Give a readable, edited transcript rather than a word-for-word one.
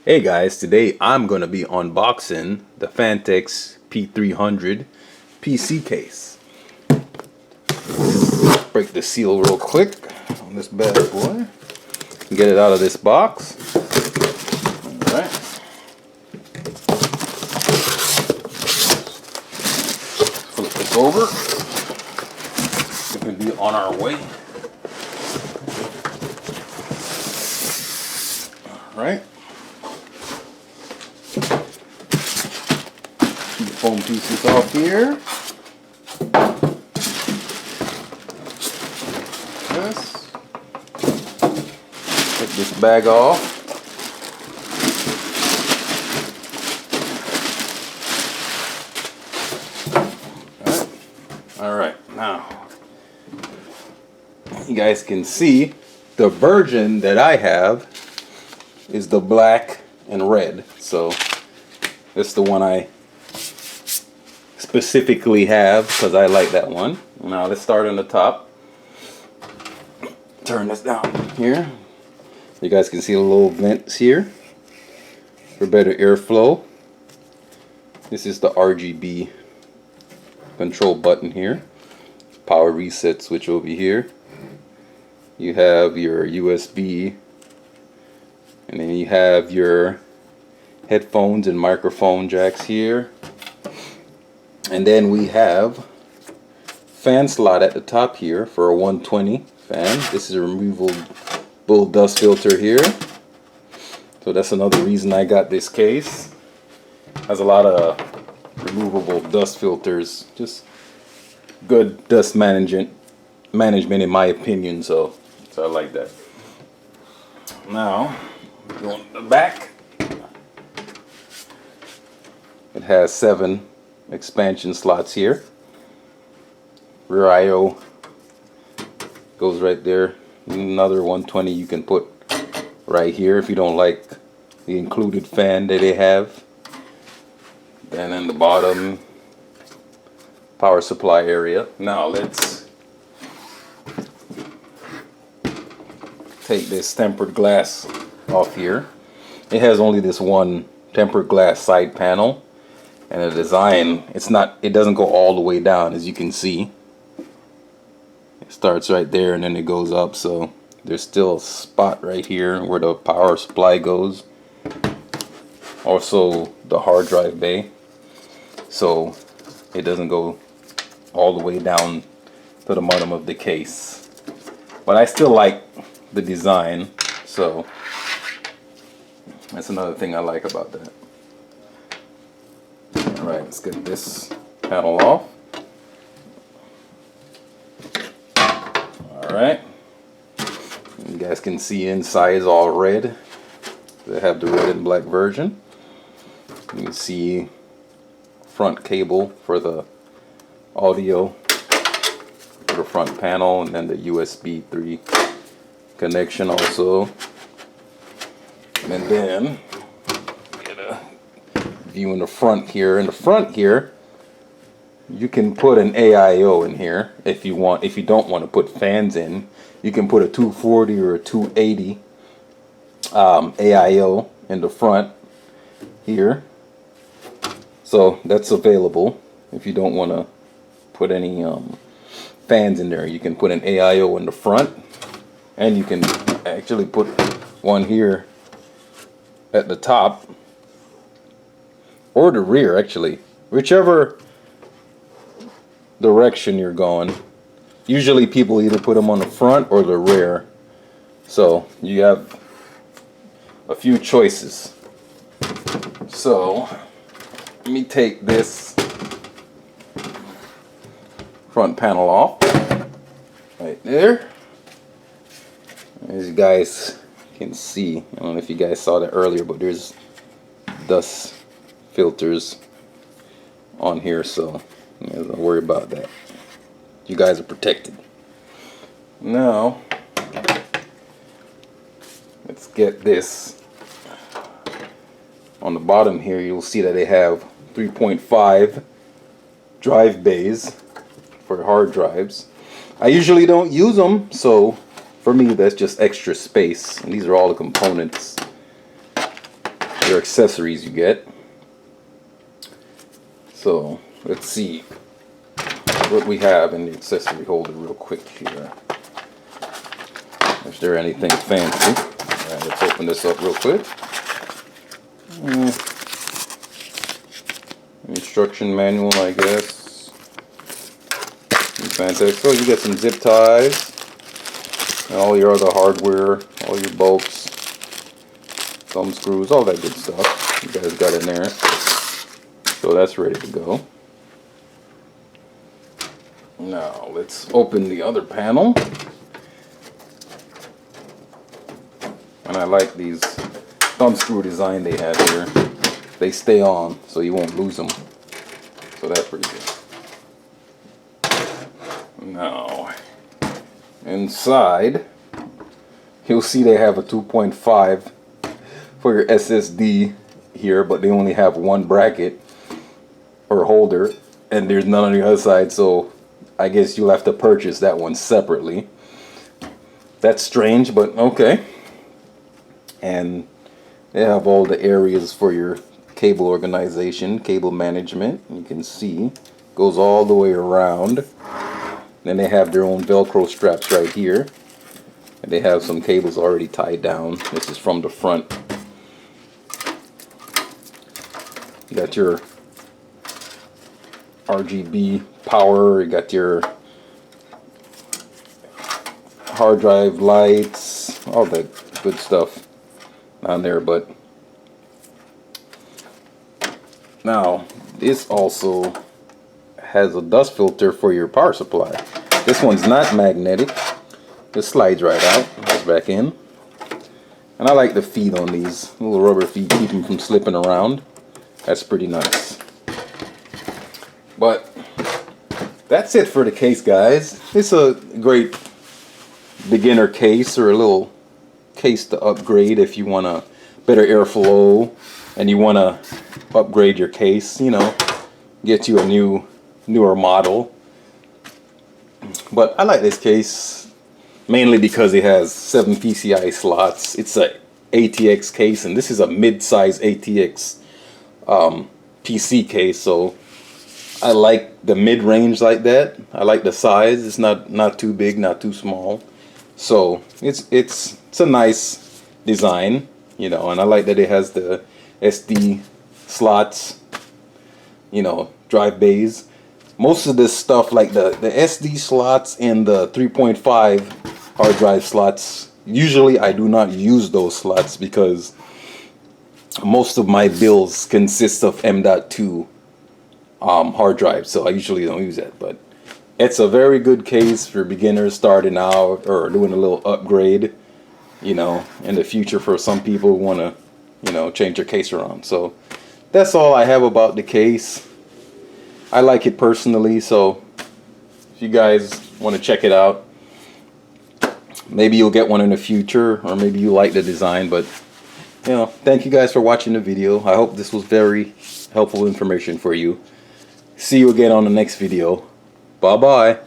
Hey guys, today I'm going to be unboxing the Phanteks P300 PC case. Break the seal real quick on this bad boy. Get it out of this box. Alright. Flip this over. We can be on our way. Alright. Foam pieces off here. This. Take this bag off. Alright, now you guys can see the version that I have is the black and red. So that's the one I specifically have because I like that one. Now let's start on the top. Turn this down here. You guys can see the little vents here for better airflow. This is the RGB control button here. Power reset switch over here. You have your USB, and then you have your headphones and microphone jacks here. And then we have fan slot at the top here for a 120 fan. This is a removable dust filter here. So that's another reason I got this case. Has a lot of removable dust filters. Just good dust management in my opinion. So I like that. Now, going to the back. It has 7 expansion slots here. Rear I/O goes right there. Another 120 you can put right here if you don't like the included fan that they have. Then in the bottom, power supply area. Now let's take this tempered glass off here. It has only this one tempered glass side panel. And the design, it doesn't go all the way down, as you can see. It starts right there and then it goes up, so there's still a spot right here where the power supply goes. Also the hard drive bay, so it doesn't go all the way down to the bottom of the case. But I still like the design, so that's another thing I like about that. Alright, let's get this panel off. Alright. You guys can see inside is all red. They have the red and black version. You can see front cable for the audio for the front panel, and then the USB 3 connection also. And then view in the front here. In the front here, you can put an AIO in here if you want. If you don't want to put fans in, you can put a 240 or a 280 AIO in the front here. So that's available. If you don't want to put any fans in there, you can put an AIO in the front, and you can actually put one here at the top. Or the rear, actually. Whichever direction you're going. Usually people either put them on the front or the rear. So you have a few choices. So let me take this front panel off. Right there. As you guys can see. I don't know if you guys saw that earlier, but there's dust filters on here, so don't worry about that. You guys are protected. Now let's get this. On the bottom here, you'll see that they have 3.5 drive bays for hard drives. I usually don't use them, so for me that's just extra space, and these are all the components your accessories you get. So let's see what we have in the accessory holder real quick here. Is there anything fancy? Alright, let's open this up real quick. Instruction manual, I guess. Phanteks. So you get some zip ties and all your other hardware, all your bolts, thumb screws, all that good stuff you guys got in there. So that's ready to go. Now let's open the other panel. And I like these thumb screw design they have here. They stay on, so you won't lose them. So that's pretty good. Now, inside, you'll see they have a 2.5 for your SSD here, but they only have one bracket or holder, and there's none on the other side, so I guess you'll have to purchase that one separately. That's strange, but okay. And they have all the areas for your cable organization, cable management. You can see goes all the way around. Then they have their own Velcro straps right here, and they have some cables already tied down. This is from the front. You got your RGB power, you got your hard drive lights, all that good stuff on there. But now this also has a dust filter for your power supply. This one's not magnetic. This slides right out, goes back in. And I like the feet on these little rubber feet, keep them from slipping around. That's pretty nice. But that's it for the case, guys. It's a great beginner case, or a little case to upgrade if you want a better airflow and you want to upgrade your case, you know, get you a newer model. But I like this case mainly because it has 7 PCI slots. It's a ATX case, and this is a mid-size ATX PC case, so I like the mid-range like that. I like the size. It's not too big, not too small. So it's a nice design, you know, and I like that it has the SD slots, you know, drive bays. Most of this stuff, like the SD slots and the 3.5 hard drive slots, usually I do not use those slots because most of my builds consist of M.2 hard drive, so I usually don't use that. But it's a very good case for beginners starting out or doing a little upgrade, you know, in the future for some people who want to, you know, change their case around. So that's all I have about the case. I like it personally, so if you guys want to check it out, maybe you'll get one in the future, or maybe you like the design. But you know, thank you guys for watching the video. I hope this was very helpful information for you. See you again on the next video. Bye bye.